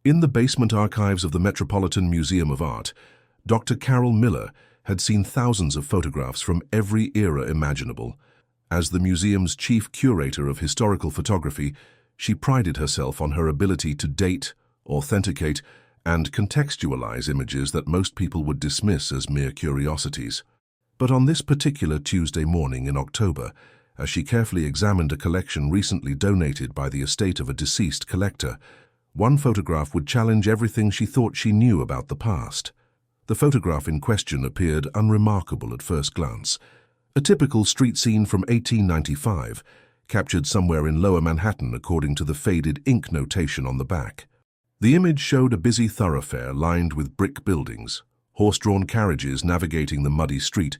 In the basement archives of the Metropolitan Museum of Art, Dr. Carol Miller had seen thousands of photographs from every era imaginable. As the museum's chief curator of historical photography, she prided herself on her ability to date, authenticate, and contextualize images that most people would dismiss as mere curiosities. But on this particular Tuesday morning in October, as she carefully examined a collection recently donated by the estate of a deceased collector, one photograph would challenge everything she thought she knew about the past. The photograph in question appeared unremarkable at first glance. A typical street scene from 1895, captured somewhere in Lower Manhattan according to the faded ink notation on the back. The image showed a busy thoroughfare lined with brick buildings, horse-drawn carriages navigating the muddy street,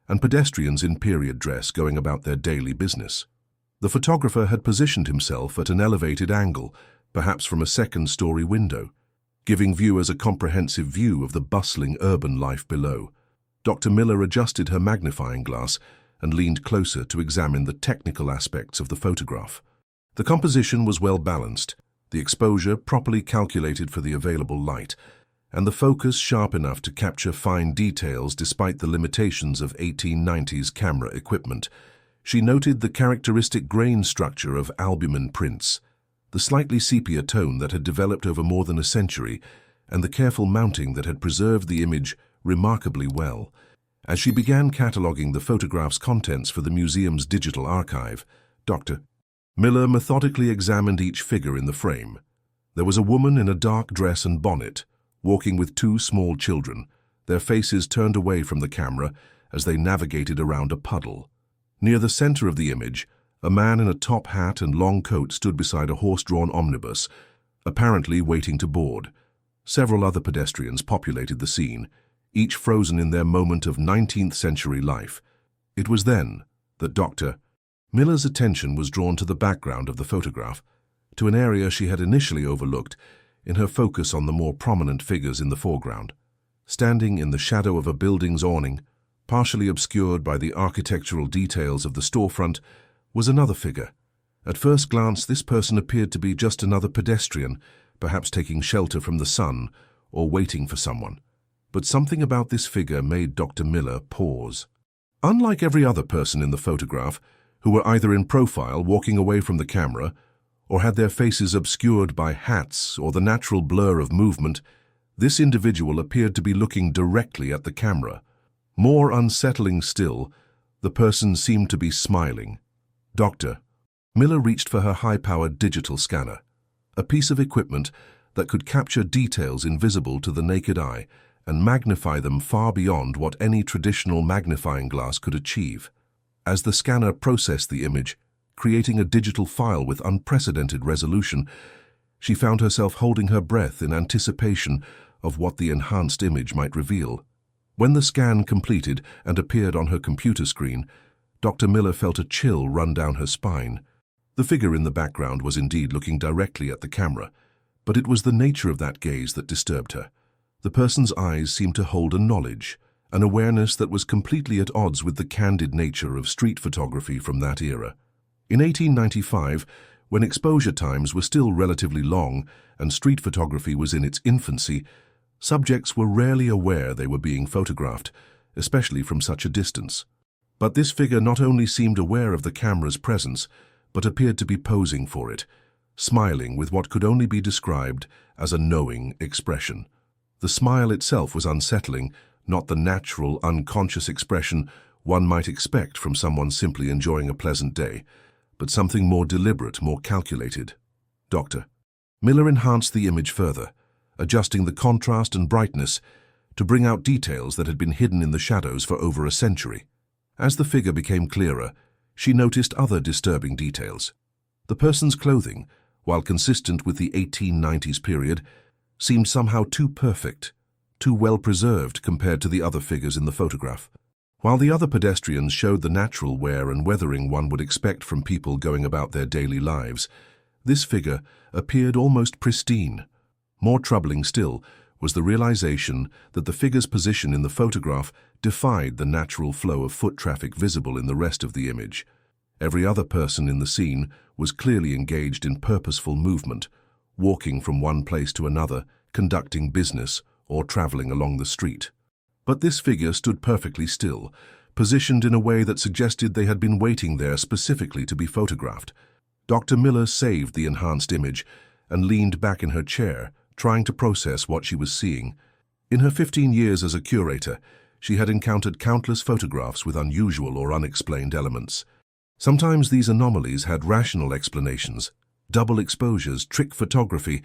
and pedestrians in period dress going about their daily business. The photographer had positioned himself at an elevated angle, perhaps from a second-story window, giving viewers a comprehensive view of the bustling urban life below. Dr. Miller adjusted her magnifying glass and leaned closer to examine the technical aspects of the photograph. The composition was well balanced, the exposure properly calculated for the available light, and the focus sharp enough to capture fine details despite the limitations of 1890s camera equipment. She noted the characteristic grain structure of albumin prints, the slightly sepia tone that had developed over more than a century, and the careful mounting that had preserved the image remarkably well. As she began cataloguing the photograph's contents for the museum's digital archive, Dr. Miller methodically examined each figure in the frame. There was a woman in a dark dress and bonnet, walking with two small children, their faces turned away from the camera as they navigated around a puddle. Near the center of the image, a man in a top hat and long coat stood beside a horse-drawn omnibus, apparently waiting to board. Several other pedestrians populated the scene, each frozen in their moment of 19th-century life. It was then that Dr. Miller's attention was drawn to the background of the photograph, to an area she had initially overlooked in her focus on the more prominent figures in the foreground. Standing in the shadow of a building's awning, partially obscured by the architectural details of the storefront, was another figure. At first glance, this person appeared to be just another pedestrian, perhaps taking shelter from the sun or waiting for someone. But something about this figure made Dr. Miller pause. Unlike every other person in the photograph, who were either in profile walking away from the camera or had their faces obscured by hats or the natural blur of movement, this individual appeared to be looking directly at the camera. More unsettling still, the person seemed to be smiling. Dr. Miller reached for her high-powered digital scanner, a piece of equipment that could capture details invisible to the naked eye and magnify them far beyond what any traditional magnifying glass could achieve. As the scanner processed the image, creating a digital file with unprecedented resolution, she found herself holding her breath in anticipation of what the enhanced image might reveal. When the scan completed and appeared on her computer screen, Dr. Miller felt a chill run down her spine. The figure in the background was indeed looking directly at the camera, but it was the nature of that gaze that disturbed her. The person's eyes seemed to hold a knowledge, an awareness that was completely at odds with the candid nature of street photography from that era. In 1895, when exposure times were still relatively long and street photography was in its infancy, subjects were rarely aware they were being photographed, especially from such a distance. But this figure not only seemed aware of the camera's presence, but appeared to be posing for it, smiling with what could only be described as a knowing expression. The smile itself was unsettling, not the natural, unconscious expression one might expect from someone simply enjoying a pleasant day, but something more deliberate, more calculated. Dr. Miller enhanced the image further, adjusting the contrast and brightness to bring out details that had been hidden in the shadows for over a century. As the figure became clearer, she noticed other disturbing details. The person's clothing, while consistent with the 1890s period, seemed somehow too perfect, too well preserved compared to the other figures in the photograph. While the other pedestrians showed the natural wear and weathering one would expect from people going about their daily lives, this figure appeared almost pristine. More troubling still was the realization that the figure's position in the photograph defied the natural flow of foot traffic visible in the rest of the image. Every other person in the scene was clearly engaged in purposeful movement, walking from one place to another, conducting business, or traveling along the street. But this figure stood perfectly still, positioned in a way that suggested they had been waiting there specifically to be photographed. Dr. Miller saved the enhanced image and leaned back in her chair, trying to process what she was seeing. In her 15 years as a curator, she had encountered countless photographs with unusual or unexplained elements. Sometimes these anomalies had rational explanations, double exposures, trick photography,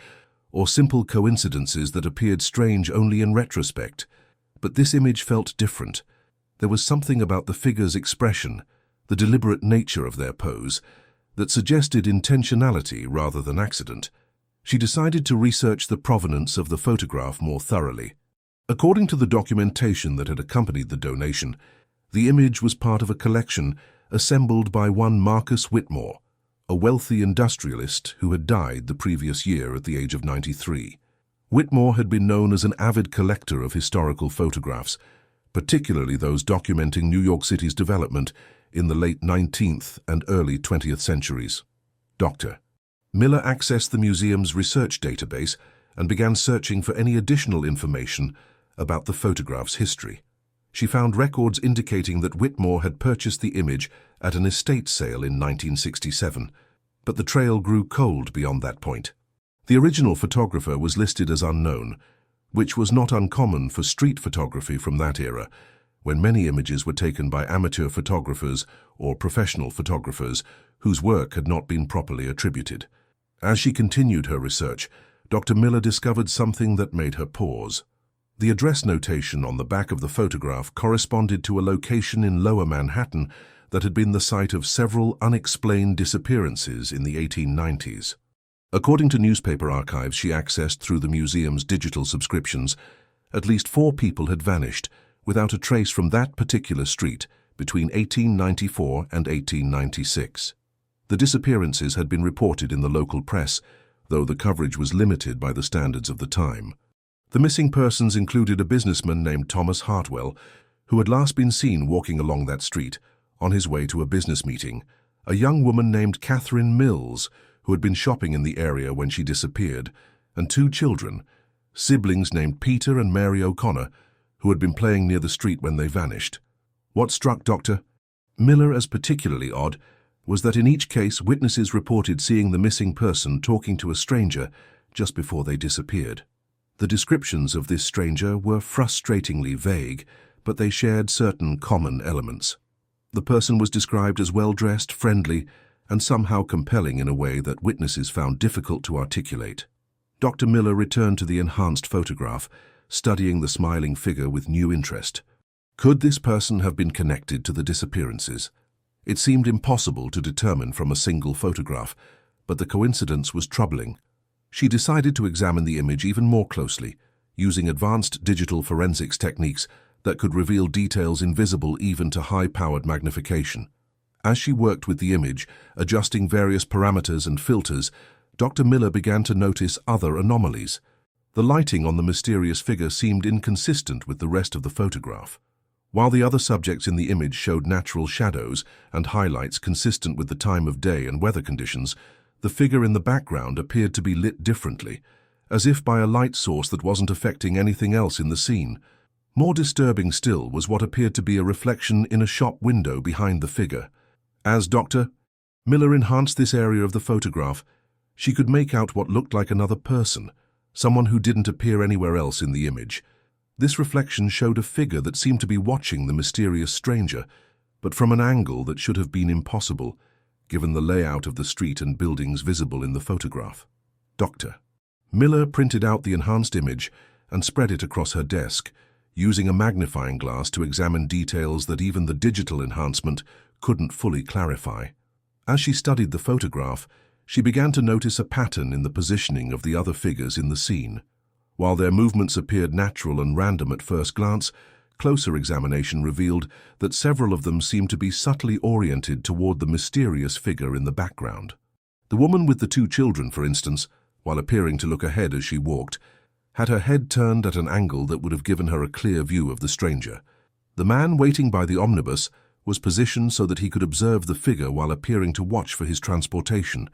or simple coincidences that appeared strange only in retrospect. But this image felt different. There was something about the figure's expression, the deliberate nature of their pose, that suggested intentionality rather than accident. She decided to research the provenance of the photograph more thoroughly. According to the documentation that had accompanied the donation, the image was part of a collection assembled by one Marcus Whitmore, a wealthy industrialist who had died the previous year at the age of 93. Whitmore had been known as an avid collector of historical photographs, particularly those documenting New York City's development in the late 19th and early 20th centuries. Dr. Miller accessed the museum's research database and began searching for any additional information about the photograph's history. She found records indicating that Whitmore had purchased the image at an estate sale in 1967, but the trail grew cold beyond that point. The original photographer was listed as unknown, which was not uncommon for street photography from that era, when many images were taken by amateur photographers or professional photographers whose work had not been properly attributed. As she continued her research, Dr. Miller discovered something that made her pause. The address notation on the back of the photograph corresponded to a location in Lower Manhattan that had been the site of several unexplained disappearances in the 1890s. According to newspaper archives she accessed through the museum's digital subscriptions, at least 4 people had vanished without a trace from that particular street between 1894 and 1896. The disappearances had been reported in the local press, though the coverage was limited by the standards of the time. The missing persons included a businessman named Thomas Hartwell, who had last been seen walking along that street on his way to a business meeting, a young woman named Catherine Mills, who had been shopping in the area when she disappeared, and 2 children, siblings named Peter and Mary O'Connor, who had been playing near the street when they vanished. What struck Dr. Miller as particularly odd was that in each case witnesses reported seeing the missing person talking to a stranger just before they disappeared. The descriptions of this stranger were frustratingly vague, but they shared certain common elements. The person was described as well-dressed, friendly, and somehow compelling in a way that witnesses found difficult to articulate. Dr. Miller returned to the enhanced photograph, studying the smiling figure with new interest. Could this person have been connected to the disappearances? It seemed impossible to determine from a single photograph, but the coincidence was troubling. She decided to examine the image even more closely, using advanced digital forensics techniques that could reveal details invisible even to high-powered magnification. As she worked with the image, adjusting various parameters and filters, Dr. Miller began to notice other anomalies. The lighting on the mysterious figure seemed inconsistent with the rest of the photograph. While the other subjects in the image showed natural shadows and highlights consistent with the time of day and weather conditions, the figure in the background appeared to be lit differently, as if by a light source that wasn't affecting anything else in the scene. More disturbing still was what appeared to be a reflection in a shop window behind the figure. As Dr. Miller enhanced this area of the photograph, she could make out what looked like another person, someone who didn't appear anywhere else in the image. This reflection showed a figure that seemed to be watching the mysterious stranger, but from an angle that should have been impossible, given the layout of the street and buildings visible in the photograph. Dr. Miller printed out the enhanced image and spread it across her desk, using a magnifying glass to examine details that even the digital enhancement couldn't fully clarify. As she studied the photograph, she began to notice a pattern in the positioning of the other figures in the scene. While their movements appeared natural and random at first glance, closer examination revealed that several of them seemed to be subtly oriented toward the mysterious figure in the background. The woman with the 2 children, for instance, while appearing to look ahead as she walked, had her head turned at an angle that would have given her a clear view of the stranger. The man waiting by the omnibus was positioned so that he could observe the figure while appearing to watch for his transportation.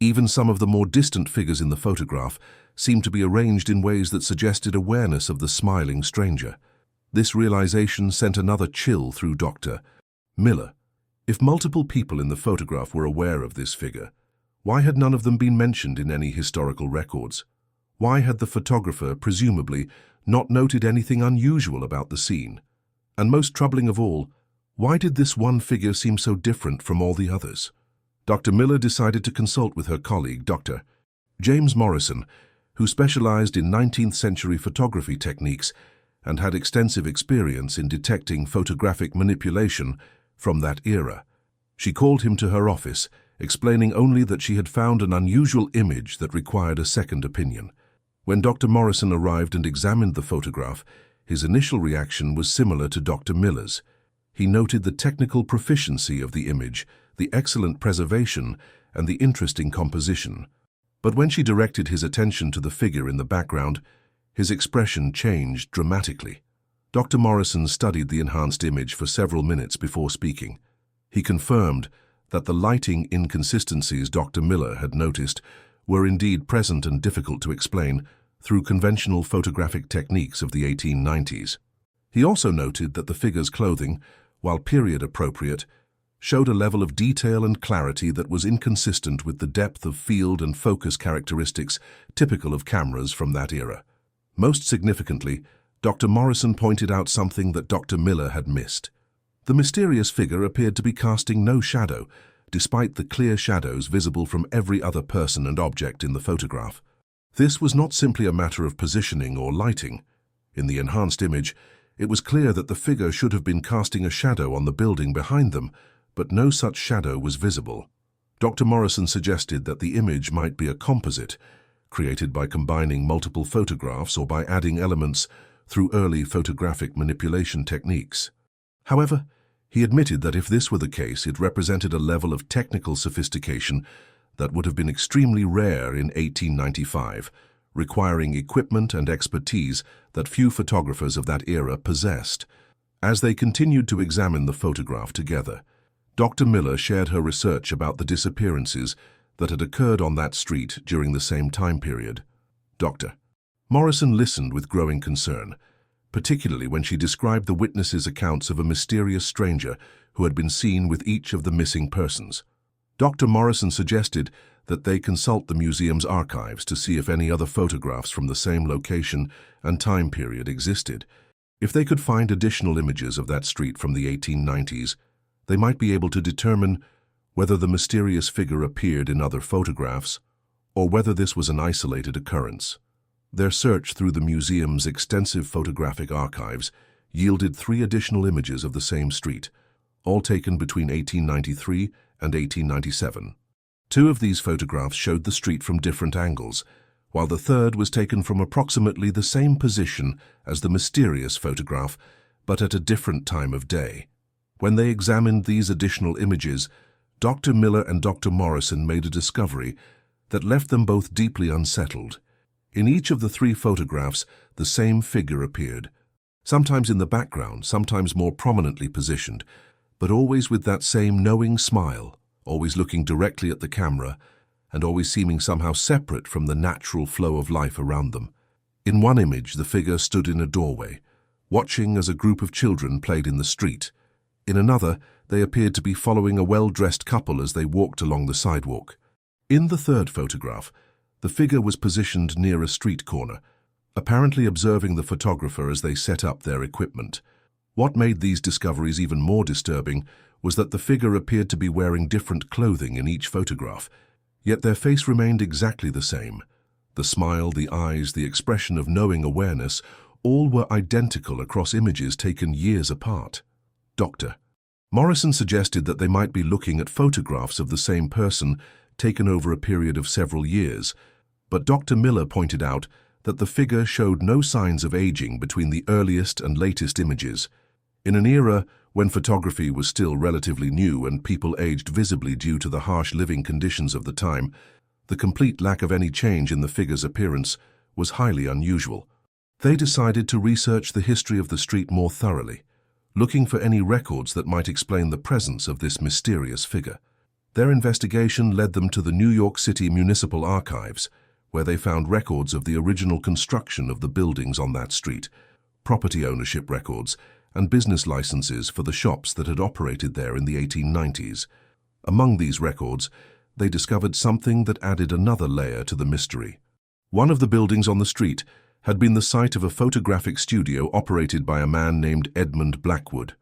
Even some of the more distant figures in the photograph seemed to be arranged in ways that suggested awareness of the smiling stranger. This realization sent another chill through Dr. Miller. If multiple people in the photograph were aware of this figure, why had none of them been mentioned in any historical records? Why had the photographer, presumably, not noted anything unusual about the scene? And most troubling of all, why did this one figure seem so different from all the others? Dr. Miller decided to consult with her colleague, Dr. James Morrison, who specialized in 19th century photography techniques and had extensive experience in detecting photographic manipulation from that era. She called him to her office, explaining only that she had found an unusual image that required a second opinion. When Dr. Morrison arrived and examined the photograph, his initial reaction was similar to Dr. Miller's. He noted the technical proficiency of the image, the excellent preservation, and the interesting composition. But when she directed his attention to the figure in the background, his expression changed dramatically. Dr. Morrison studied the enhanced image for several minutes before speaking. He confirmed that the lighting inconsistencies Dr. Miller had noticed were indeed present and difficult to explain through conventional photographic techniques of the 1890s. He also noted that the figure's clothing, while period-appropriate, showed a level of detail and clarity that was inconsistent with the depth of field and focus characteristics typical of cameras from that era. Most significantly, Dr. Morrison pointed out something that Dr. Miller had missed. The mysterious figure appeared to be casting no shadow, despite the clear shadows visible from every other person and object in the photograph. This was not simply a matter of positioning or lighting. In the enhanced image, it was clear that the figure should have been casting a shadow on the building behind them, but no such shadow was visible. Dr. Morrison suggested that the image might be a composite, created by combining multiple photographs or by adding elements through early photographic manipulation techniques. However, he admitted that if this were the case, it represented a level of technical sophistication that would have been extremely rare in 1895, requiring equipment and expertise that few photographers of that era possessed. As they continued to examine the photograph together, Dr. Miller shared her research about the disappearances that had occurred on that street during the same time period. Dr. Morrison listened with growing concern, particularly when she described the witnesses' accounts of a mysterious stranger who had been seen with each of the missing persons. Dr. Morrison suggested that they consult the museum's archives to see if any other photographs from the same location and time period existed. If they could find additional images of that street from the 1890s, they might be able to determine whether the mysterious figure appeared in other photographs or whether this was an isolated occurrence. Their search through the museum's extensive photographic archives yielded 3 additional images of the same street, all taken between 1893 and 1897. 2 of these photographs showed the street from different angles, while the third was taken from approximately the same position as the mysterious photograph, but at a different time of day. When they examined these additional images, Dr. Miller and Dr. Morrison made a discovery that left them both deeply unsettled. In each of the 3 photographs, the same figure appeared, sometimes in the background, sometimes more prominently positioned, but always with that same knowing smile, always looking directly at the camera, and always seeming somehow separate from the natural flow of life around them. In one image, the figure stood in a doorway, watching as a group of children played in the street. In another, they appeared to be following a well-dressed couple as they walked along the sidewalk. In the third photograph, the figure was positioned near a street corner, apparently observing the photographer as they set up their equipment. What made these discoveries even more disturbing was that the figure appeared to be wearing different clothing in each photograph, yet their face remained exactly the same. The smile, the eyes, the expression of knowing awareness, all were identical across images taken years apart. Dr. Morrison suggested that they might be looking at photographs of the same person taken over a period of several years, but Dr. Miller pointed out that the figure showed no signs of aging between the earliest and latest images. In an era when photography was still relatively new and people aged visibly due to the harsh living conditions of the time, the complete lack of any change in the figure's appearance was highly unusual. They decided to research the history of the street more thoroughly, looking for any records that might explain the presence of this mysterious figure. Their investigation led them to the New York City Municipal Archives, where they found records of the original construction of the buildings on that street, property ownership records, and business licenses for the shops that had operated there in the 1890s. Among these records, they discovered something that added another layer to the mystery. One of the buildings on the street had been the site of a photographic studio operated by a man named Edmund Blackwood.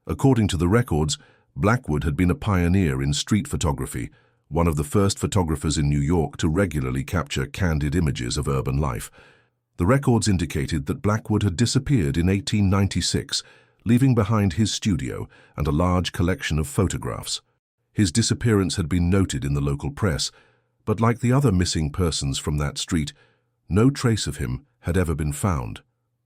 According to the records, Blackwood had been a pioneer in street photography, one of the first photographers in New York to regularly capture candid images of urban life. The records indicated that Blackwood had disappeared in 1896, leaving behind his studio and a large collection of photographs. His disappearance had been noted in the local press, but like the other missing persons from that street, no trace of him had ever been found.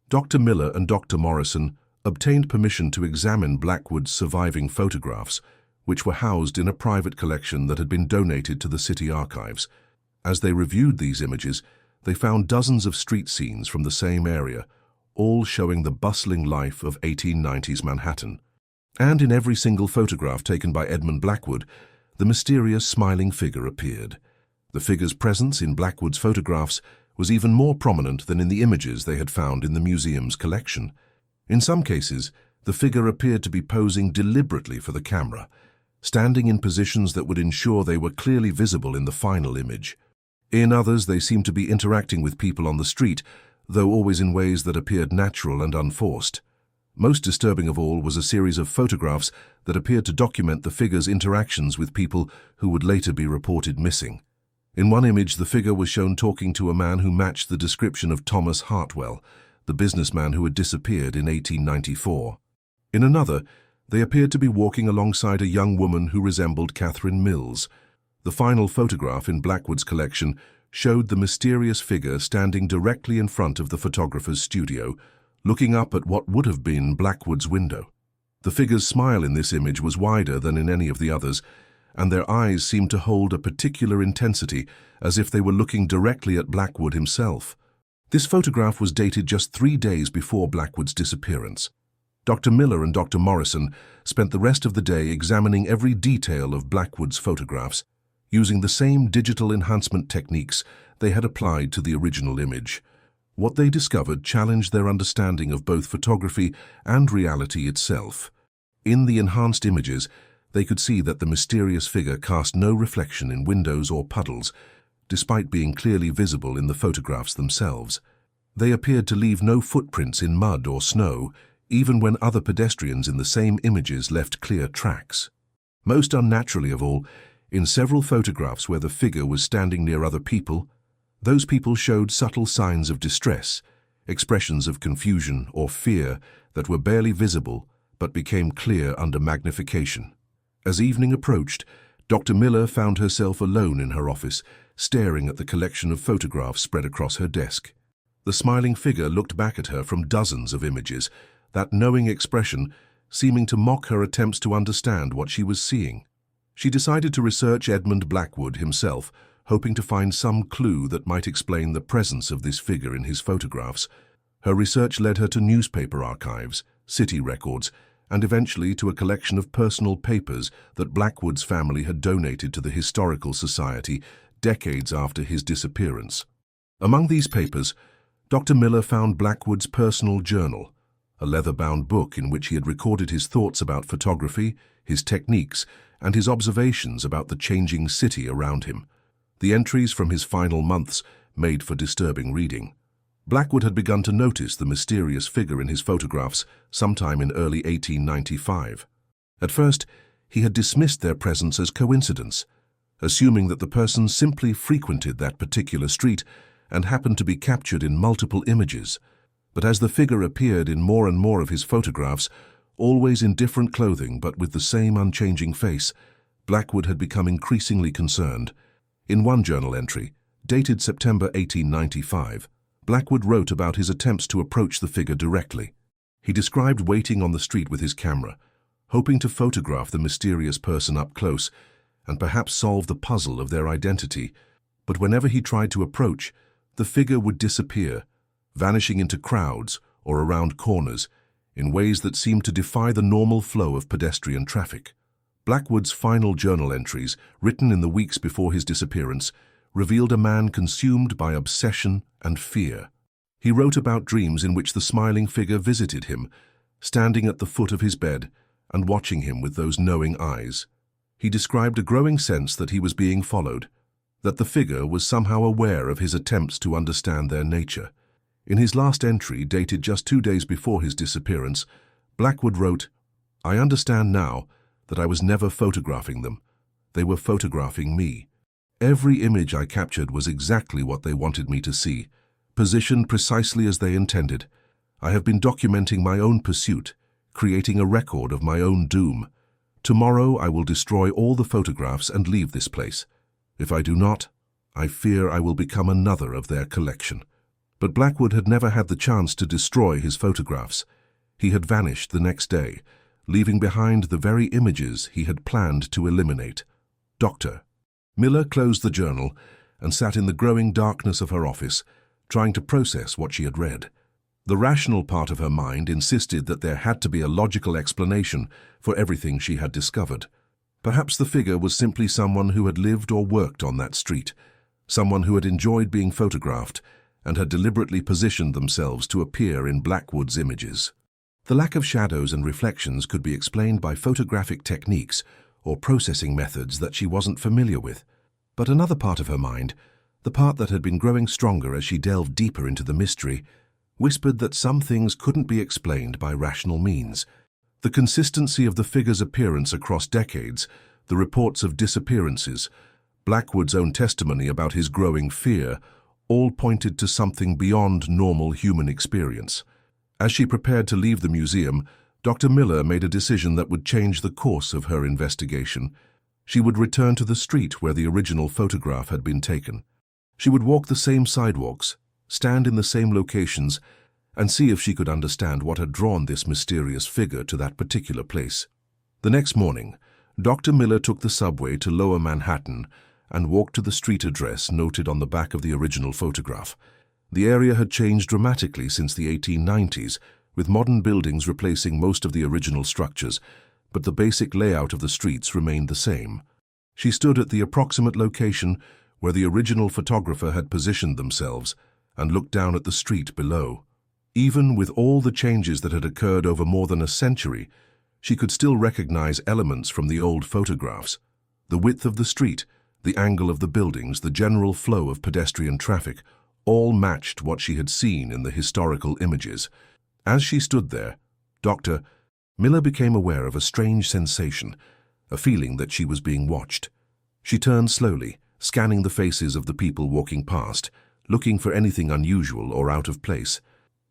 Dr. Miller and Dr. Morrison obtained permission to examine Blackwood's surviving photographs, which were housed in a private collection that had been donated to the city archives. As they reviewed these images, they found dozens of street scenes from the same area, all showing the bustling life of 1890s Manhattan. And in every single photograph taken by Edmund Blackwood, the mysterious smiling figure appeared. The figure's presence in Blackwood's photographs was even more prominent than in the images they had found in the museum's collection. In some cases, the figure appeared to be posing deliberately for the camera, standing in positions that would ensure they were clearly visible in the final image. In others, they seemed to be interacting with people on the street, though always in ways that appeared natural and unforced. Most disturbing of all was a series of photographs that appeared to document the figure's interactions with people who would later be reported missing. In one image, the figure was shown talking to a man who matched the description of Thomas Hartwell, the businessman who had disappeared in 1894. In another, they appeared to be walking alongside a young woman who resembled Catherine Mills. The final photograph in Blackwood's collection showed the mysterious figure standing directly in front of the photographer's studio, looking up at what would have been Blackwood's window. The figure's smile in this image was wider than in any of the others, and their eyes seemed to hold a particular intensity, as if they were looking directly at Blackwood himself. This photograph was dated just 3 days before Blackwood's disappearance. Dr. Miller and Dr. Morrison spent the rest of the day examining every detail of Blackwood's photographs, using the same digital enhancement techniques they had applied to the original image. What they discovered challenged their understanding of both photography and reality itself. In the enhanced images, they could see that the mysterious figure cast no reflection in windows or puddles, despite being clearly visible in the photographs themselves. They appeared to leave no footprints in mud or snow, even when other pedestrians in the same images left clear tracks. Most unnaturally of all, in several photographs where the figure was standing near other people, those people showed subtle signs of distress, expressions of confusion or fear that were barely visible but became clear under magnification. As evening approached, Dr. Miller found herself alone in her office, staring at the collection of photographs spread across her desk. The smiling figure looked back at her from dozens of images, that knowing expression seeming to mock her attempts to understand what she was seeing. She decided to research Edmund Blackwood himself, hoping to find some clue that might explain the presence of this figure in his photographs. Her research led her to newspaper archives, city records, and eventually to a collection of personal papers that Blackwood's family had donated to the Historical Society decades after his disappearance. Among these papers, Dr. Miller found Blackwood's personal journal, a leather-bound book in which he had recorded his thoughts about photography, his techniques, and his observations about the changing city around him. The entries from his final months made for disturbing reading. Blackwood had begun to notice the mysterious figure in his photographs sometime in early 1895. At first, he had dismissed their presence as coincidence, assuming that the person simply frequented that particular street and happened to be captured in multiple images. But as the figure appeared in more and more of his photographs, always in different clothing but with the same unchanging face, Blackwood had become increasingly concerned. In one journal entry, dated September 1895, Blackwood wrote about his attempts to approach the figure directly. He described waiting on the street with his camera, hoping to photograph the mysterious person up close and perhaps solve the puzzle of their identity. But whenever he tried to approach, the figure would disappear, vanishing into crowds or around corners in ways that seemed to defy the normal flow of pedestrian traffic. Blackwood's final journal entries, written in the weeks before his disappearance, revealed a man consumed by obsession and fear. He wrote about dreams in which the smiling figure visited him, standing at the foot of his bed and watching him with those knowing eyes. He described a growing sense that he was being followed, that the figure was somehow aware of his attempts to understand their nature. In his last entry, dated just 2 days before his disappearance, Blackwood wrote, "I understand now that I was never photographing them. They were photographing me. Every image I captured was exactly what they wanted me to see, positioned precisely as they intended. I have been documenting my own pursuit, creating a record of my own doom. Tomorrow I will destroy all the photographs and leave this place. If I do not, I fear I will become another of their collection." But Blackwood had never had the chance to destroy his photographs. He had vanished the next day, leaving behind the very images he had planned to eliminate. Dr. Miller closed the journal and sat in the growing darkness of her office, trying to process what she had read. The rational part of her mind insisted that there had to be a logical explanation for everything she had discovered. Perhaps the figure was simply someone who had lived or worked on that street, someone who had enjoyed being photographed and had deliberately positioned themselves to appear in Blackwood's images. The lack of shadows and reflections could be explained by photographic techniques or processing methods that she wasn't familiar with. But another part of her mind, the part that had been growing stronger as she delved deeper into the mystery, whispered that some things couldn't be explained by rational means. The consistency of the figure's appearance across decades, the reports of disappearances, Blackwood's own testimony about his growing fear, all pointed to something beyond normal human experience. As she prepared to leave the museum, Dr. Miller made a decision that would change the course of her investigation. She would return to the street where the original photograph had been taken. She would walk the same sidewalks, stand in the same locations, and see if she could understand what had drawn this mysterious figure to that particular place. The next morning, Dr. Miller took the subway to Lower Manhattan and walked to the street address noted on the back of the original photograph. The area had changed dramatically since the 1890s, with modern buildings replacing most of the original structures, but the basic layout of the streets remained the same. She stood at the approximate location where the original photographer had positioned themselves and looked down at the street below. Even with all the changes that had occurred over more than a century, she could still recognize elements from the old photographs. The width of the street, the angle of the buildings, the general flow of pedestrian traffic, all matched what she had seen in the historical images. As she stood there, Dr. Miller became aware of a strange sensation, a feeling that she was being watched. She turned slowly, scanning the faces of the people walking past, looking for anything unusual or out of place.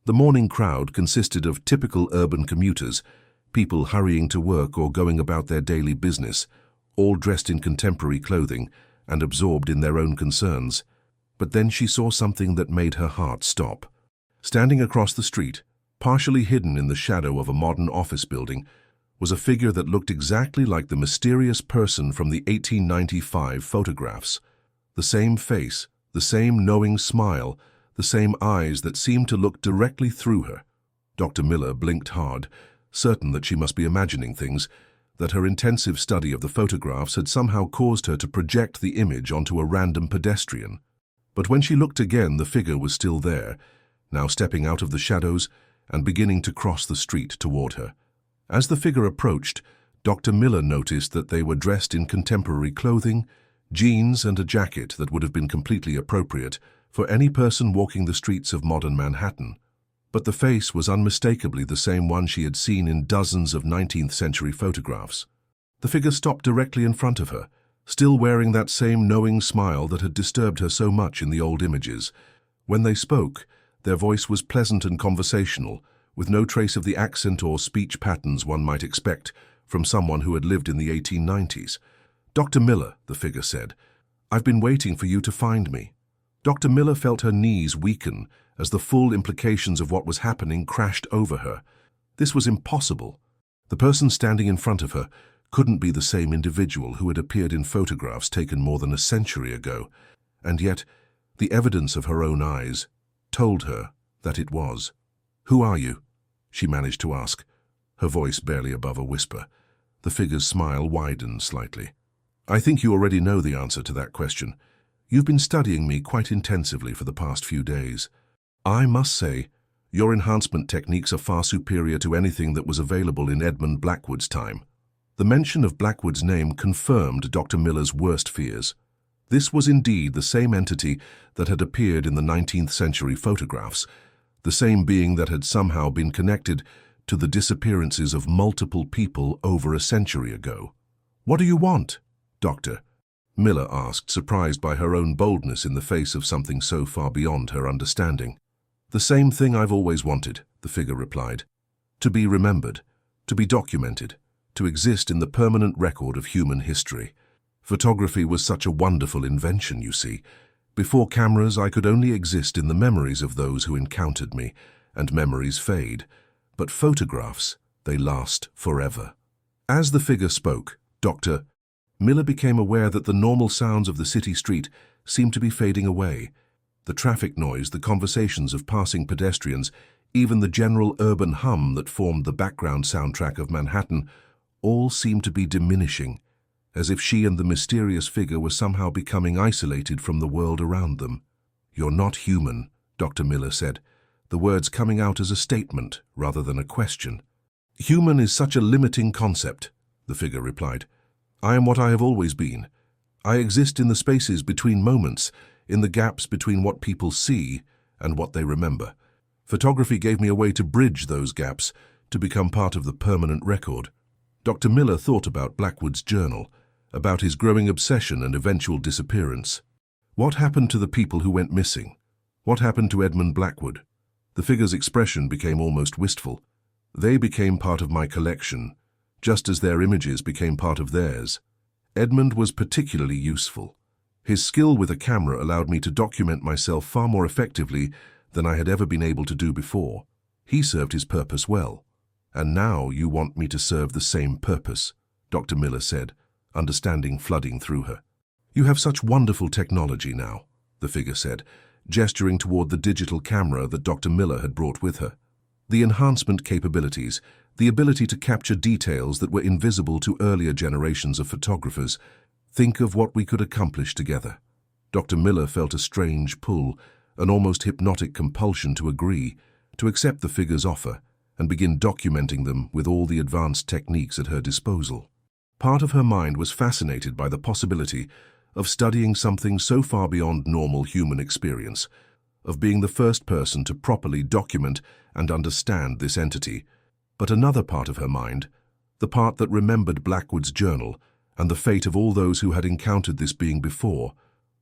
The morning crowd consisted of typical urban commuters, people hurrying to work or going about their daily business, all dressed in contemporary clothing and absorbed in their own concerns. But then she saw something that made her heart stop. Standing across the street, partially hidden in the shadow of a modern office building, was a figure that looked exactly like the mysterious person from the 1895 photographs. The same face, the same knowing smile, the same eyes that seemed to look directly through her. Dr. Miller blinked hard, certain that she must be imagining things, that her intensive study of the photographs had somehow caused her to project the image onto a random pedestrian. But when she looked again, the figure was still there, now stepping out of the shadows and beginning to cross the street toward her. As the figure approached, Dr. Miller noticed that they were dressed in contemporary clothing, jeans and a jacket that would have been completely appropriate for any person walking the streets of modern Manhattan. But the face was unmistakably the same one she had seen in dozens of 19th-century photographs. The figure stopped directly in front of her, still wearing that same knowing smile that had disturbed her so much in the old images. When they spoke, their voice was pleasant and conversational, with no trace of the accent or speech patterns one might expect from someone who had lived in the 1890s. "Dr. Miller," the figure said, "I've been waiting for you to find me." Dr. Miller felt her knees weaken as the full implications of what was happening crashed over her. This was impossible. The person standing in front of her couldn't be the same individual who had appeared in photographs taken more than a century ago, and yet the evidence of her own eyes told her that it was. "Who are you?" she managed to ask, her voice barely above a whisper. The figure's smile widened slightly. I think you already know the answer to that question. You've been studying me quite intensively for the past few days. I must say, your enhancement techniques are far superior to anything that was available in Edmund Blackwood's time. The mention of Blackwood's name confirmed Dr. Miller's worst fears. This was indeed the same entity that had appeared in the 19th century photographs, the same being that had somehow been connected to the disappearances of multiple people over a century ago. What do you want, Doctor? Miller asked, surprised by her own boldness in the face of something so far beyond her understanding. The same thing I've always wanted, the figure replied. To be remembered, to be documented, to exist in the permanent record of human history. Photography was such a wonderful invention, you see. Before cameras, I could only exist in the memories of those who encountered me, and memories fade. But photographs, they last forever. As the figure spoke, Dr. Miller became aware that the normal sounds of the city street seemed to be fading away. The traffic noise, the conversations of passing pedestrians, even the general urban hum that formed the background soundtrack of Manhattan, all seemed to be diminishing, as if she and the mysterious figure were somehow becoming isolated from the world around them. You're not human, Dr. Miller said, the words coming out as a statement rather than a question. Human is such a limiting concept, the figure replied. I am what I have always been. I exist in the spaces between moments, in the gaps between what people see and what they remember. Photography gave me a way to bridge those gaps, to become part of the permanent record. Dr. Miller thought about Blackwood's journal, about his growing obsession and eventual disappearance. What happened to the people who went missing? What happened to Edmund Blackwood? The figure's expression became almost wistful. They became part of my collection, just as their images became part of theirs. Edmund was particularly useful. His skill with a camera allowed me to document myself far more effectively than I had ever been able to do before. He served his purpose well. And now you want me to serve the same purpose, Dr. Miller said, understanding flooding through her. You have such wonderful technology now, the figure said, gesturing toward the digital camera that Dr. Miller had brought with her. The enhancement capabilities, the ability to capture details that were invisible to earlier generations of photographers. Think of what we could accomplish together. Dr. Miller felt a strange pull, an almost hypnotic compulsion to agree, to accept the figure's offer, and begin documenting them with all the advanced techniques at her disposal. Part of her mind was fascinated by the possibility of studying something so far beyond normal human experience, of being the first person to properly document and understand this entity. But another part of her mind, the part that remembered Blackwood's journal and the fate of all those who had encountered this being before,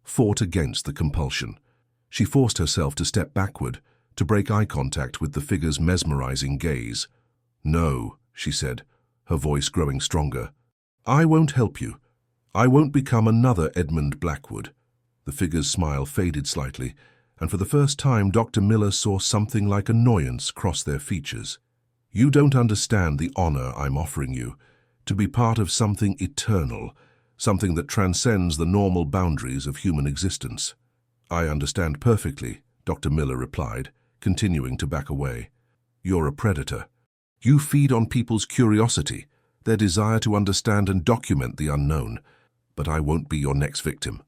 fought against the compulsion. She forced herself to step backward, to break eye contact with the figure's mesmerizing gaze. No, she said, her voice growing stronger. I won't help you. I won't become another Edmund Blackwood. The figure's smile faded slightly, and for the first time Dr. Miller saw something like annoyance cross their features. You don't understand the honor I'm offering you, to be part of something eternal, something that transcends the normal boundaries of human existence. I understand perfectly, Dr. Miller replied, continuing to back away. You're a predator. You feed on people's curiosity, their desire to understand and document the unknown, but I won't be your next victim.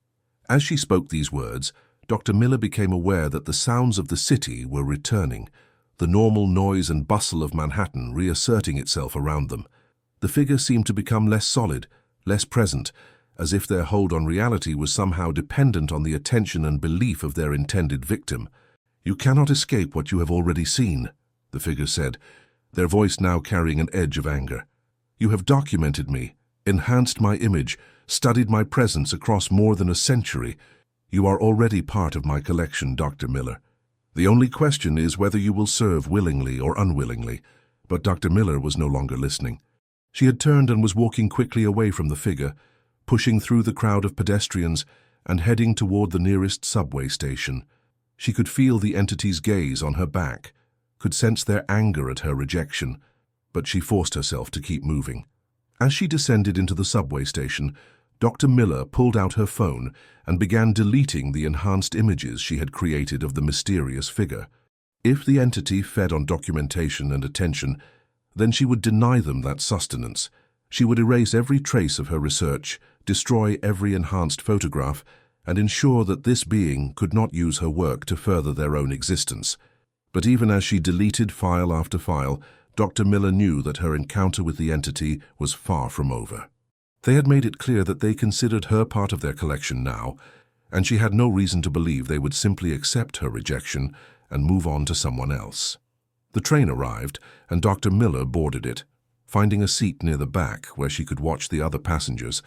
As she spoke these words, Dr. Miller became aware that the sounds of the city were returning, the normal noise and bustle of Manhattan reasserting itself around them. The figure seemed to become less solid, less present, as if their hold on reality was somehow dependent on the attention and belief of their intended victim. You cannot escape what you have already seen, the figure said, their voice now carrying an edge of anger. You have documented me, enhanced my image, studied my presence across more than a century. You are already part of my collection, Dr. Miller. The only question is whether you will serve willingly or unwillingly. But Dr. Miller was no longer listening. She had turned and was walking quickly away from the figure, pushing through the crowd of pedestrians and heading toward the nearest subway station. She could feel the entity's gaze on her back, could sense their anger at her rejection, but she forced herself to keep moving. As she descended into the subway station, Dr. Miller pulled out her phone and began deleting the enhanced images she had created of the mysterious figure. If the entity fed on documentation and attention, then she would deny them that sustenance, She would erase every trace of her research, destroy every enhanced photograph, and ensure that this being could not use her work to further their own existence. But even as she deleted file after file, Dr. Miller knew that her encounter with the entity was far from over. They had made it clear that they considered her part of their collection now, and she had no reason to believe they would simply accept her rejection and move on to someone else. The train arrived, and Dr. Miller boarded it, finding a seat near the back where she could watch the other passengers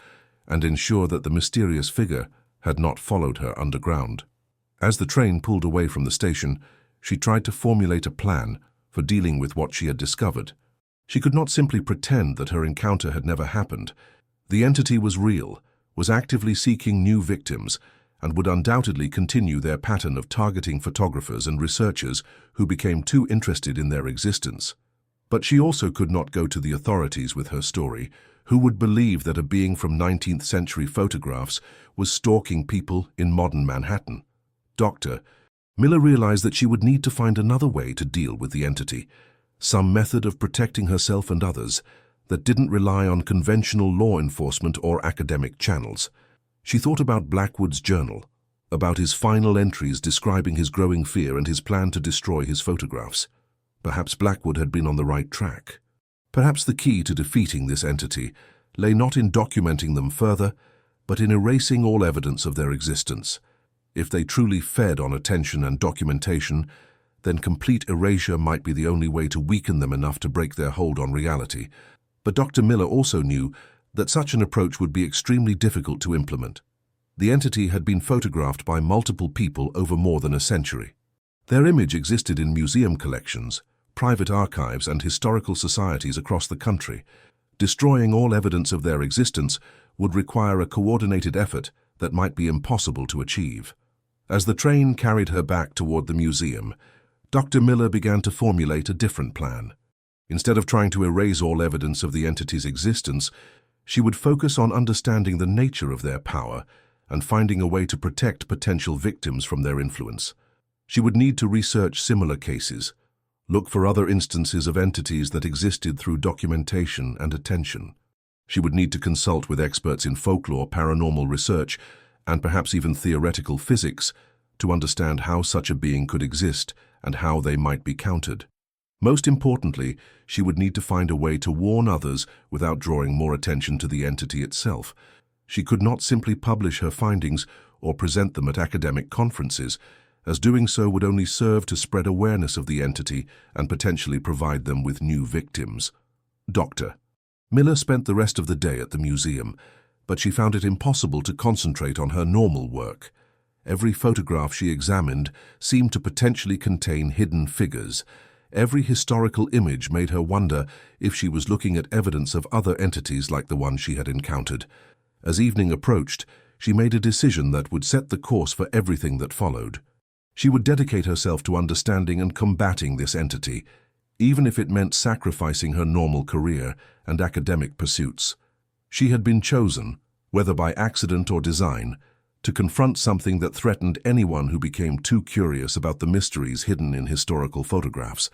and ensure that the mysterious figure had not followed her underground. As the train pulled away from the station, she tried to formulate a plan for dealing with what she had discovered. She could not simply pretend that her encounter had never happened. The entity was real, was actively seeking new victims, and would undoubtedly continue their pattern of targeting photographers and researchers who became too interested in their existence. But she also could not go to the authorities with her story. Who would believe that a being from 19th century photographs was stalking people in modern Manhattan? Dr. Miller realized that she would need to find another way to deal with the entity, some method of protecting herself and others that didn't rely on conventional law enforcement or academic channels. She thought about Blackwood's journal, about his final entries describing his growing fear and his plan to destroy his photographs. Perhaps Blackwood had been on the right track. Perhaps the key to defeating this entity lay not in documenting them further, but in erasing all evidence of their existence. If they truly fed on attention and documentation, then complete erasure might be the only way to weaken them enough to break their hold on reality. But Dr. Miller also knew that such an approach would be extremely difficult to implement. The entity had been photographed by multiple people over more than a century. Their image existed in museum collections, private archives, and historical societies across the country. Destroying all evidence of their existence would require a coordinated effort that might be impossible to achieve. As the train carried her back toward the museum, Dr. Miller began to formulate a different plan. Instead of trying to erase all evidence of the entity's existence, she would focus on understanding the nature of their power and finding a way to protect potential victims from their influence. She would need to research similar cases, look for other instances of entities that existed through documentation and attention. She would need to consult with experts in folklore, paranormal research, and perhaps even theoretical physics to understand how such a being could exist and how they might be countered. Most importantly, she would need to find a way to warn others without drawing more attention to the entity itself. She could not simply publish her findings or present them at academic conferences, as doing so would only serve to spread awareness of the entity and potentially provide them with new victims. Dr. Miller spent the rest of the day at the museum, but she found it impossible to concentrate on her normal work. Every photograph she examined seemed to potentially contain hidden figures. Every historical image made her wonder if she was looking at evidence of other entities like the one she had encountered. As evening approached, she made a decision that would set the course for everything that followed. She would dedicate herself to understanding and combating this entity, even if it meant sacrificing her normal career and academic pursuits. She had been chosen, whether by accident or design, to confront something that threatened anyone who became too curious about the mysteries hidden in historical photographs.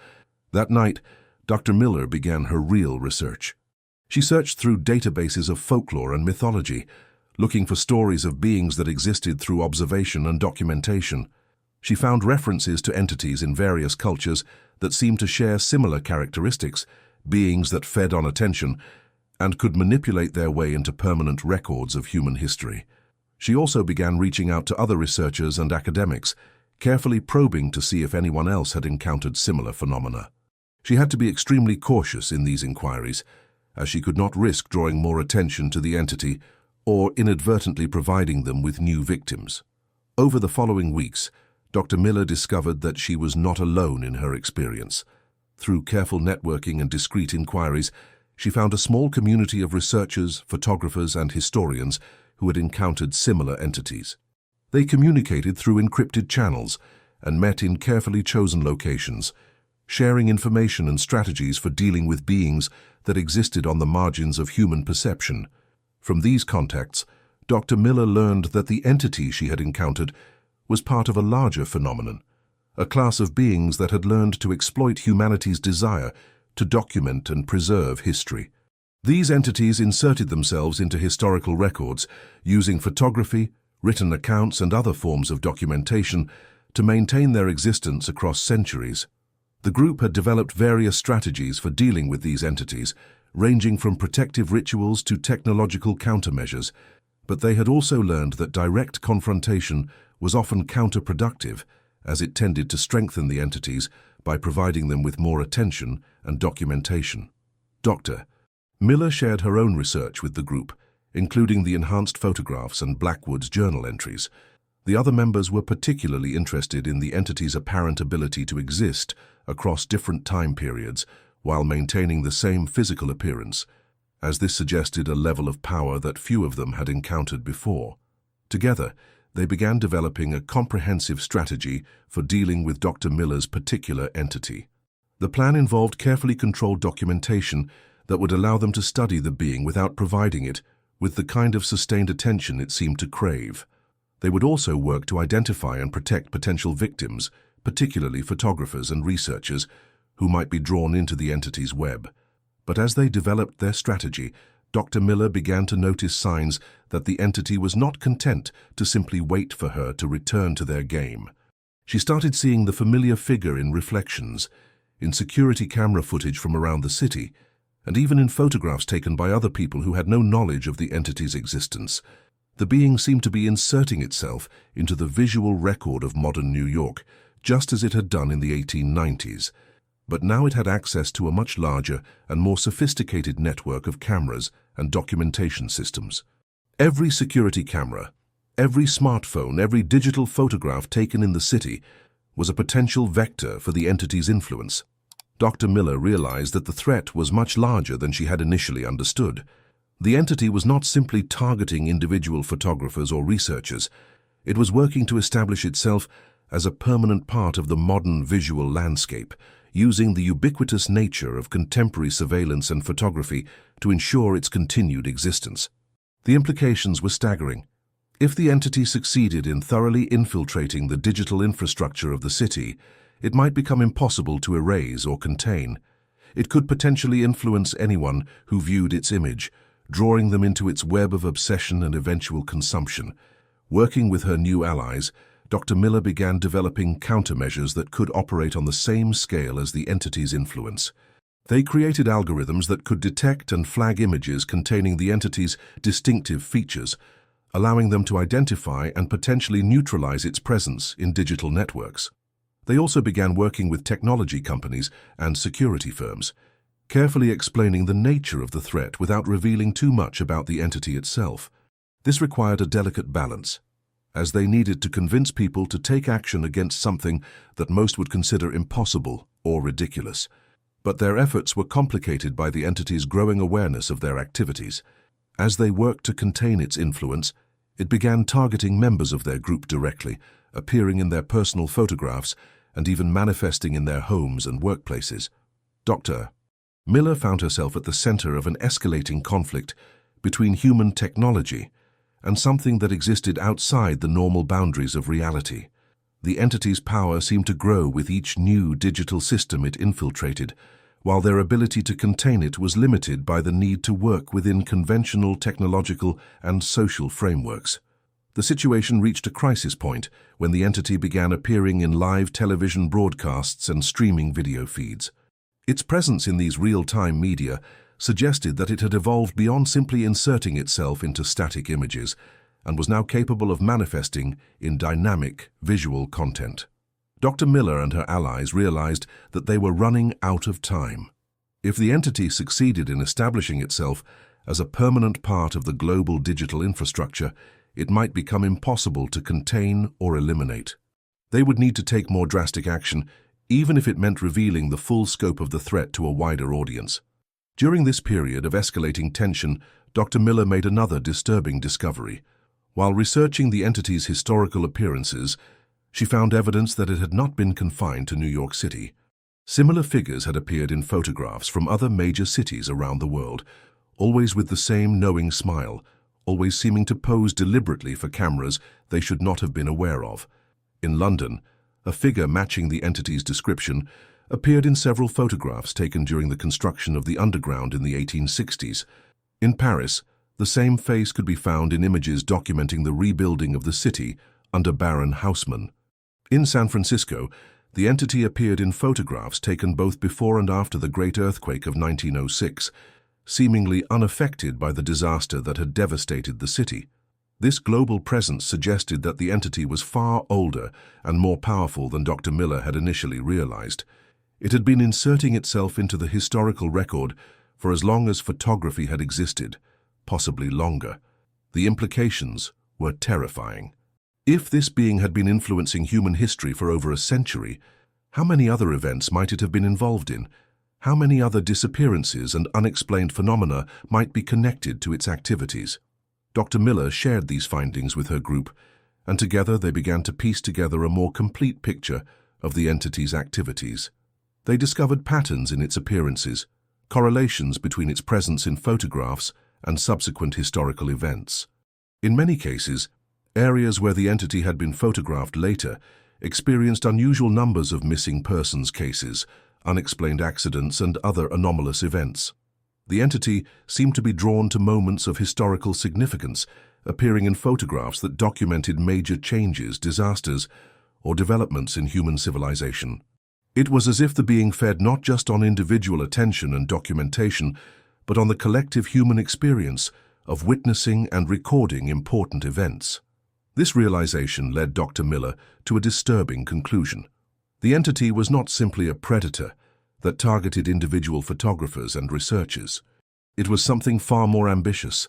That night, Dr. Miller began her real research. She searched through databases of folklore and mythology, looking for stories of beings that existed through observation and documentation. She found references to entities in various cultures that seemed to share similar characteristics, beings that fed on attention and could manipulate their way into permanent records of human history. She also began reaching out to other researchers and academics, carefully probing to see if anyone else had encountered similar phenomena. She had to be extremely cautious in these inquiries, as she could not risk drawing more attention to the entity or inadvertently providing them with new victims. Over the following weeks, Dr. Miller discovered that she was not alone in her experience. Through careful networking and discreet inquiries, she found a small community of researchers, photographers, and historians who had encountered similar entities. They communicated through encrypted channels and met in carefully chosen locations, sharing information and strategies for dealing with beings that existed on the margins of human perception. From these contacts, Dr. Miller learned that the entity she had encountered was part of a larger phenomenon, a class of beings that had learned to exploit humanity's desire to document and preserve history. These entities inserted themselves into historical records, using photography, written accounts, and other forms of documentation to maintain their existence across centuries. The group had developed various strategies for dealing with these entities, ranging from protective rituals to technological countermeasures, but they had also learned that direct confrontation was often counterproductive, as it tended to strengthen the entities by providing them with more attention and documentation. Dr. Miller shared her own research with the group, including the enhanced photographs and Blackwood's journal entries. The other members were particularly interested in the entity's apparent ability to exist across different time periods while maintaining the same physical appearance, as this suggested a level of power that few of them had encountered before. Together, they began developing a comprehensive strategy for dealing with Dr. Miller's particular entity. The plan involved carefully controlled documentation that would allow them to study the being without providing it with the kind of sustained attention it seemed to crave. They would also work to identify and protect potential victims, particularly photographers and researchers who might be drawn into the entity's web. But as they developed their strategy, Dr. Miller began to notice signs that the entity was not content to simply wait for her to return to their game. She started seeing the familiar figure in reflections, in security camera footage from around the city, and even in photographs taken by other people who had no knowledge of the entity's existence. The being seemed to be inserting itself into the visual record of modern New York, just as it had done in the 1890s. But now it had access to a much larger and more sophisticated network of cameras and documentation systems. Every security camera, every smartphone, every digital photograph taken in the city was a potential vector for the entity's influence. Dr. Miller realized that the threat was much larger than she had initially understood. The entity was not simply targeting individual photographers or researchers. It was working to establish itself as a permanent part of the modern visual landscape, using the ubiquitous nature of contemporary surveillance and photography to ensure its continued existence. The implications were staggering. If the entity succeeded in thoroughly infiltrating the digital infrastructure of the city, it might become impossible to erase or contain. It could potentially influence anyone who viewed its image, drawing them into its web of obsession and eventual consumption. Working with her new allies, Dr. Miller began developing countermeasures that could operate on the same scale as the entity's influence. They created algorithms that could detect and flag images containing the entity's distinctive features, allowing them to identify and potentially neutralize its presence in digital networks. They also began working with technology companies and security firms, carefully explaining the nature of the threat without revealing too much about the entity itself. This required a delicate balance, as they needed to convince people to take action against something that most would consider impossible or ridiculous. But their efforts were complicated by the entity's growing awareness of their activities. As they worked to contain its influence, it began targeting members of their group directly, appearing in their personal photographs and even manifesting in their homes and workplaces. Dr. Miller found herself at the center of an escalating conflict between human technology and something that existed outside the normal boundaries of reality. The entity's power seemed to grow with each new digital system it infiltrated, while their ability to contain it was limited by the need to work within conventional technological and social frameworks. The situation reached a crisis point when the entity began appearing in live television broadcasts and streaming video feeds. Its presence in these real-time media suggested that it had evolved beyond simply inserting itself into static images and was now capable of manifesting in dynamic visual content. Dr. Miller and her allies realized that they were running out of time. If the entity succeeded in establishing itself as a permanent part of the global digital infrastructure, it might become impossible to contain or eliminate. They would need to take more drastic action, even if it meant revealing the full scope of the threat to a wider audience. During this period of escalating tension, Dr. Miller made another disturbing discovery. While researching the entity's historical appearances, she found evidence that it had not been confined to New York City. Similar figures had appeared in photographs from other major cities around the world, always with the same knowing smile, always seeming to pose deliberately for cameras they should not have been aware of. In London, a figure matching the entity's description appeared in several photographs taken during the construction of the underground in the 1860s. In Paris, the same face could be found in images documenting the rebuilding of the city under Baron Haussmann. In San Francisco, the entity appeared in photographs taken both before and after the Great Earthquake of 1906, seemingly unaffected by the disaster that had devastated the city. This global presence suggested that the entity was far older and more powerful than Dr. Miller had initially realized. It had been inserting itself into the historical record for as long as photography had existed, possibly longer. The implications were terrifying. If this being had been influencing human history for over a century, how many other events might it have been involved in? How many other disappearances and unexplained phenomena might be connected to its activities? Dr. Miller shared these findings with her group, and together they began to piece together a more complete picture of the entity's activities. They discovered patterns in its appearances, correlations between its presence in photographs and subsequent historical events. In many cases, areas where the entity had been photographed later experienced unusual numbers of missing persons cases, unexplained accidents, and other anomalous events. The entity seemed to be drawn to moments of historical significance, appearing in photographs that documented major changes, disasters, or developments in human civilization. It was as if the being fed not just on individual attention and documentation, but on the collective human experience of witnessing and recording important events. This realization led Dr. Miller to a disturbing conclusion. The entity was not simply a predator that targeted individual photographers and researchers. It was something far more ambitious,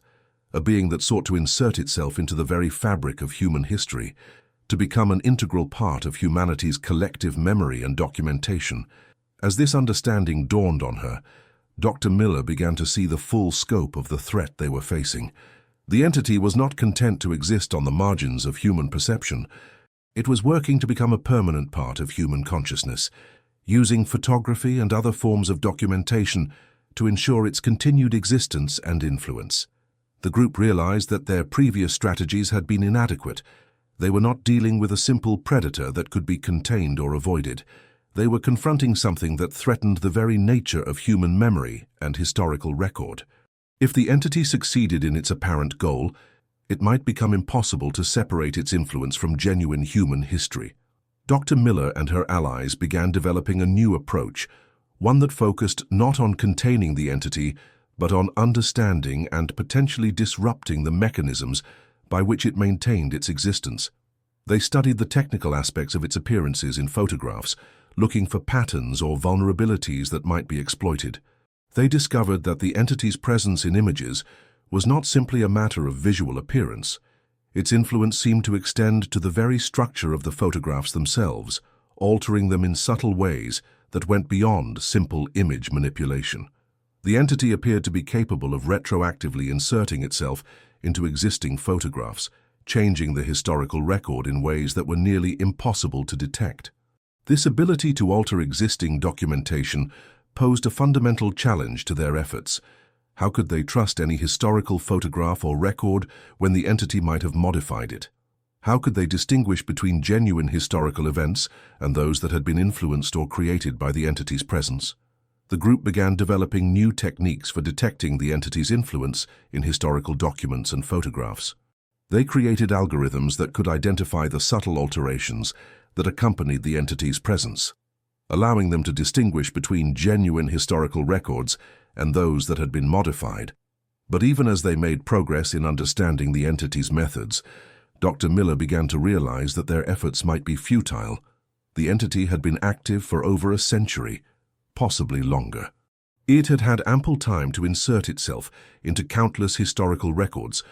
a being that sought to insert itself into the very fabric of human history, to become an integral part of humanity's collective memory and documentation. As this understanding dawned on her, Dr. Miller began to see the full scope of the threat they were facing. The entity was not content to exist on the margins of human perception. It was working to become a permanent part of human consciousness, using photography and other forms of documentation to ensure its continued existence and influence. The group realized that their previous strategies had been inadequate. They were not dealing with a simple predator that could be contained or avoided. They were confronting something that threatened the very nature of human memory and historical record. If the entity succeeded in its apparent goal, it might become impossible to separate its influence from genuine human history. Dr. Miller and her allies began developing a new approach, one that focused not on containing the entity, but on understanding and potentially disrupting the mechanisms by which it maintained its existence. They studied the technical aspects of its appearances in photographs, looking for patterns or vulnerabilities that might be exploited. They discovered that the entity's presence in images was not simply a matter of visual appearance. Its influence seemed to extend to the very structure of the photographs themselves, altering them in subtle ways that went beyond simple image manipulation. The entity appeared to be capable of retroactively inserting itself into existing photographs, changing the historical record in ways that were nearly impossible to detect. This ability to alter existing documentation posed a fundamental challenge to their efforts. How could they trust any historical photograph or record when the entity might have modified it? How could they distinguish between genuine historical events and those that had been influenced or created by the entity's presence? The group began developing new techniques for detecting the entity's influence in historical documents and photographs. They created algorithms that could identify the subtle alterations that accompanied the entity's presence, allowing them to distinguish between genuine historical records and those that had been modified. But even as they made progress in understanding the entity's methods, Dr. Miller began to realize that their efforts might be futile. The entity had been active for over a century, possibly longer. It had had ample time to insert itself into countless historical records,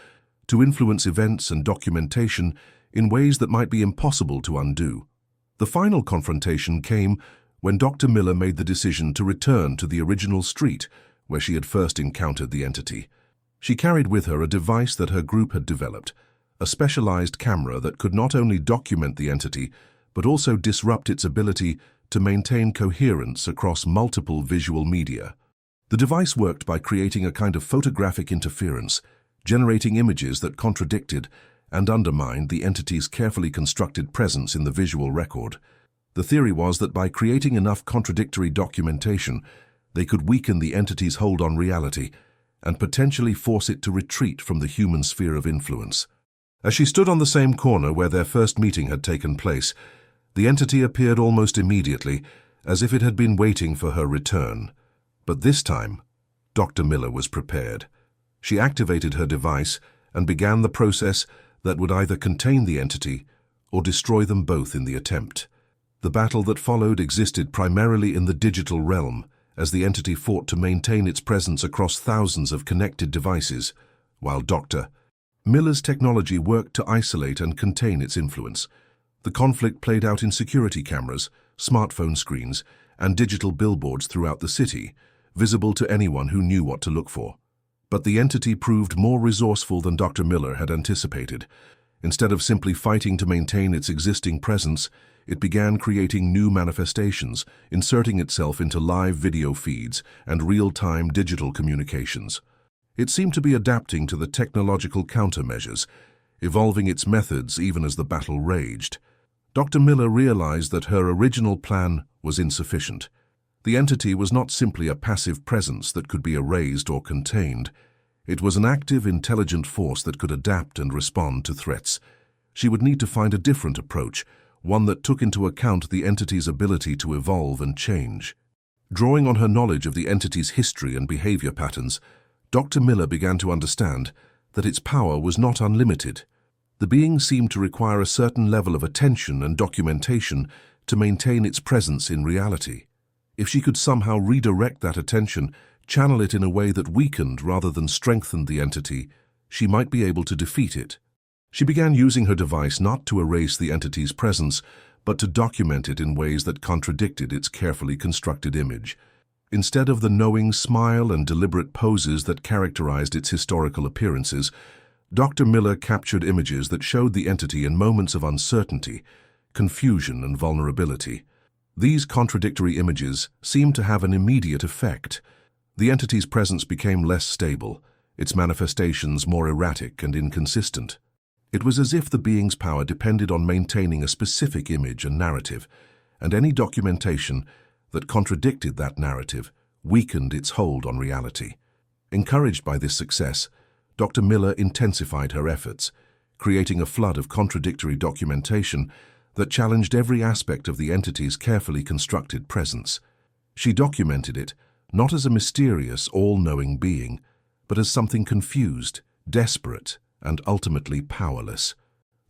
to influence events and documentation in ways that might be impossible to undo. The final confrontation came when Dr. Miller made the decision to return to the original street where she had first encountered the entity. She carried with her a device that her group had developed, a specialized camera that could not only document the entity, but also disrupt its ability to maintain coherence across multiple visual media. The device worked by creating a kind of photographic interference, generating images that contradicted and undermined the entity's carefully constructed presence in the visual record. The theory was that by creating enough contradictory documentation, they could weaken the entity's hold on reality and potentially force it to retreat from the human sphere of influence. As she stood on the same corner where their first meeting had taken place, the entity appeared almost immediately, as if it had been waiting for her return. But this time, Dr. Miller was prepared. She activated her device and began the process that would either contain the entity or destroy them both in the attempt. The battle that followed existed primarily in the digital realm, as the entity fought to maintain its presence across thousands of connected devices, while Dr. Miller's technology worked to isolate and contain its influence. The conflict played out in security cameras, smartphone screens, and digital billboards throughout the city, visible to anyone who knew what to look for. But the entity proved more resourceful than Dr. Miller had anticipated. Instead of simply fighting to maintain its existing presence, it began creating new manifestations, inserting itself into live video feeds and real-time digital communications. It seemed to be adapting to the technological countermeasures, evolving its methods even as the battle raged. Dr. Miller realized that her original plan was insufficient. The entity was not simply a passive presence that could be erased or contained. It was an active, intelligent force that could adapt and respond to threats. She would need to find a different approach, one that took into account the entity's ability to evolve and change. Drawing on her knowledge of the entity's history and behavior patterns, Dr. Miller began to understand that its power was not unlimited. The being seemed to require a certain level of attention and documentation to maintain its presence in reality. If she could somehow redirect that attention, channel it in a way that weakened rather than strengthened the entity, she might be able to defeat it. She began using her device not to erase the entity's presence, but to document it in ways that contradicted its carefully constructed image. Instead of the knowing smile and deliberate poses that characterized its historical appearances, Dr. Miller captured images that showed the entity in moments of uncertainty, confusion, and vulnerability. These contradictory images seemed to have an immediate effect. The entity's presence became less stable, its manifestations more erratic and inconsistent. It was as if the being's power depended on maintaining a specific image and narrative, and any documentation that contradicted that narrative weakened its hold on reality. Encouraged by this success, Dr. Miller intensified her efforts, creating a flood of contradictory documentation that challenged every aspect of the entity's carefully constructed presence. She documented it not as a mysterious, all-knowing being, but as something confused, desperate, and ultimately powerless.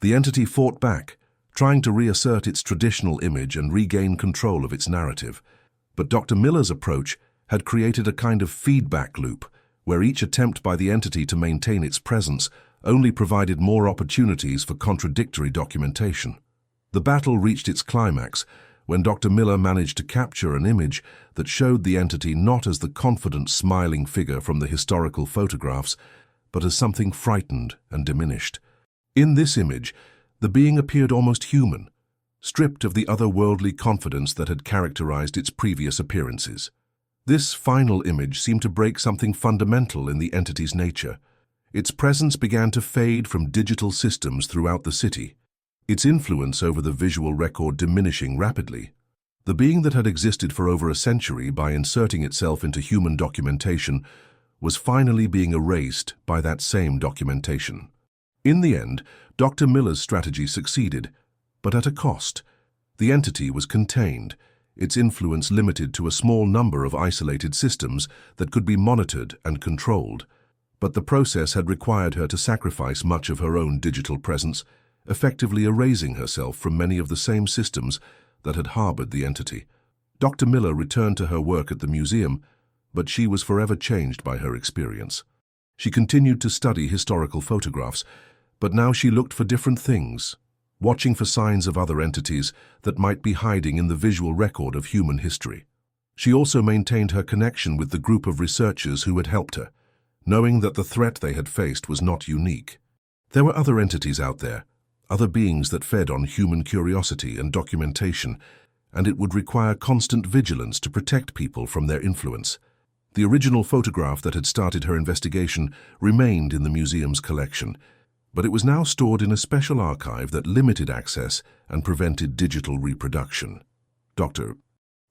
The entity fought back, trying to reassert its traditional image and regain control of its narrative. But Dr. Miller's approach had created a kind of feedback loop, where each attempt by the entity to maintain its presence only provided more opportunities for contradictory documentation. The battle reached its climax when Dr. Miller managed to capture an image that showed the entity not as the confident, smiling figure from the historical photographs, but as something frightened and diminished. In this image, the being appeared almost human, stripped of the otherworldly confidence that had characterized its previous appearances. This final image seemed to break something fundamental in the entity's nature. Its presence began to fade from digital systems throughout the city, its influence over the visual record diminishing rapidly. The being that had existed for over a century by inserting itself into human documentation was finally being erased by that same documentation. In the end, Dr. Miller's strategy succeeded, but at a cost. The entity was contained, its influence limited to a small number of isolated systems that could be monitored and controlled. But the process had required her to sacrifice much of her own digital presence, effectively erasing herself from many of the same systems that had harbored the entity. Dr. Miller returned to her work at the museum, but she was forever changed by her experience. She continued to study historical photographs, but now she looked for different things, watching for signs of other entities that might be hiding in the visual record of human history. She also maintained her connection with the group of researchers who had helped her, knowing that the threat they had faced was not unique. There were other entities out there, other beings that fed on human curiosity and documentation, and it would require constant vigilance to protect people from their influence. The original photograph that had started her investigation remained in the museum's collection, but it was now stored in a special archive that limited access and prevented digital reproduction. Dr.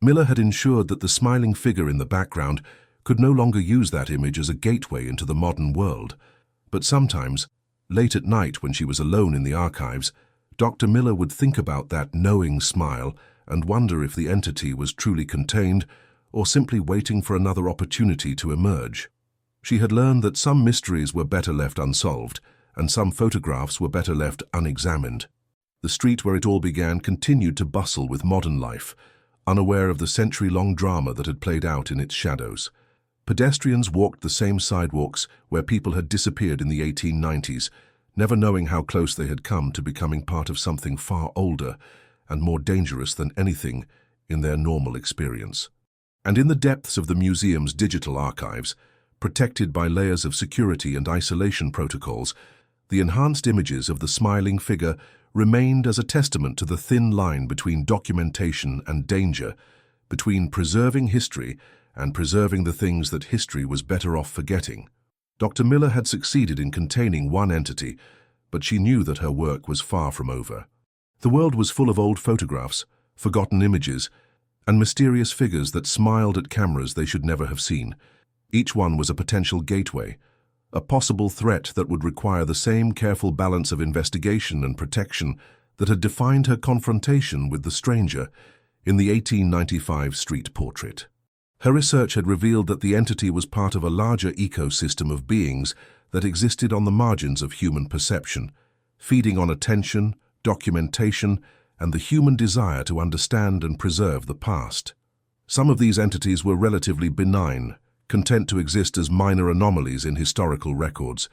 Miller had ensured that the smiling figure in the background could no longer use that image as a gateway into the modern world. But sometimes, late at night when she was alone in the archives, Dr. Miller would think about that knowing smile and wonder if the entity was truly contained or simply waiting for another opportunity to emerge. She had learned that some mysteries were better left unsolved, and some photographs were better left unexamined. The street where it all began continued to bustle with modern life, unaware of the century-long drama that had played out in its shadows. Pedestrians walked the same sidewalks where people had disappeared in the 1890s, never knowing how close they had come to becoming part of something far older and more dangerous than anything in their normal experience. And in the depths of the museum's digital archives, protected by layers of security and isolation protocols, the enhanced images of the smiling figure remained as a testament to the thin line between documentation and danger, between preserving history and preserving the things that history was better off forgetting. Dr. Miller had succeeded in containing one entity, but she knew that her work was far from over. The world was full of old photographs, forgotten images, and mysterious figures that smiled at cameras they should never have seen. Each one was a potential gateway, a possible threat that would require the same careful balance of investigation and protection that had defined her confrontation with the stranger in the 1895 street portrait. Her research had revealed that the entity was part of a larger ecosystem of beings that existed on the margins of human perception, feeding on attention, documentation, and the human desire to understand and preserve the past. Some of these entities were relatively benign, content to exist as minor anomalies in historical records.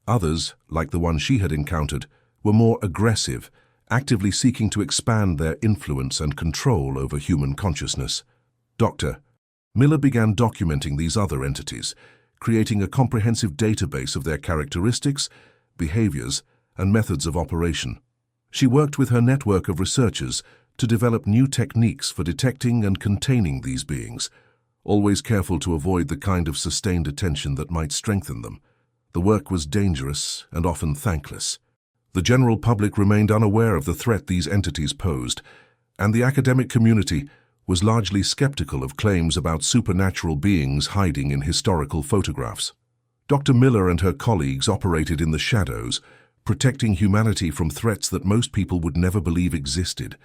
Others, like the one she had encountered, were more aggressive, actively seeking to expand their influence and control over human consciousness. Dr. Miller began documenting these other entities, creating a comprehensive database of their characteristics, behaviors, and methods of operation. She worked with her network of researchers to develop new techniques for detecting and containing these beings, always careful to avoid the kind of sustained attention that might strengthen them. The work was dangerous and often thankless. The general public remained unaware of the threat these entities posed, and the academic community was largely skeptical of claims about supernatural beings hiding in historical photographs. Dr. Miller and her colleagues operated in the shadows, protecting humanity from threats that most people would never believe existed.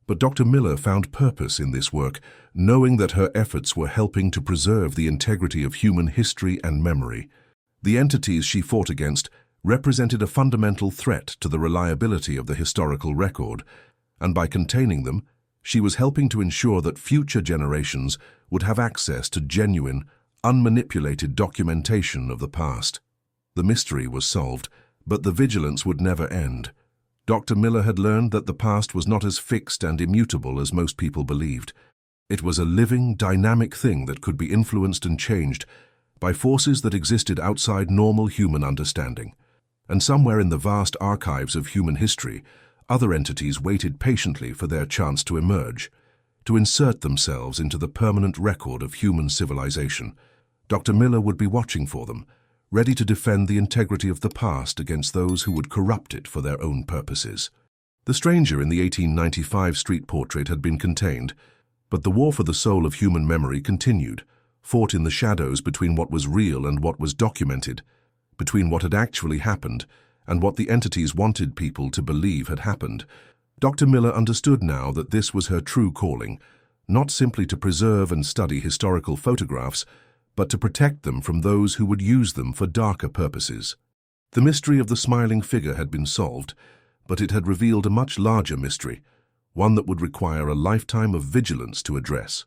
But Dr. Miller found purpose in this work, knowing that her efforts were helping to preserve the integrity of human history and memory. The entities she fought against represented a fundamental threat to the reliability of the historical record, and by containing them, she was helping to ensure that future generations would have access to genuine, unmanipulated documentation of the past. The mystery was solved, but the vigilance would never end. Dr. Miller had learned that the past was not as fixed and immutable as most people believed. It was a living, dynamic thing that could be influenced and changed by forces that existed outside normal human understanding. And somewhere in the vast archives of human history, other entities waited patiently for their chance to emerge, to insert themselves into the permanent record of human civilization. Dr. Miller would be watching for them, ready to defend the integrity of the past against those who would corrupt it for their own purposes. The stranger in the 1895 street portrait had been contained, but the war for the soul of human memory continued, fought in the shadows between what was real and what was documented, between what had actually happened and what the entities wanted people to believe had happened. Dr. Miller understood now that this was her true calling, not simply to preserve and study historical photographs, but to protect them from those who would use them for darker purposes. The mystery of the smiling figure had been solved, but it had revealed a much larger mystery, one that would require a lifetime of vigilance to address.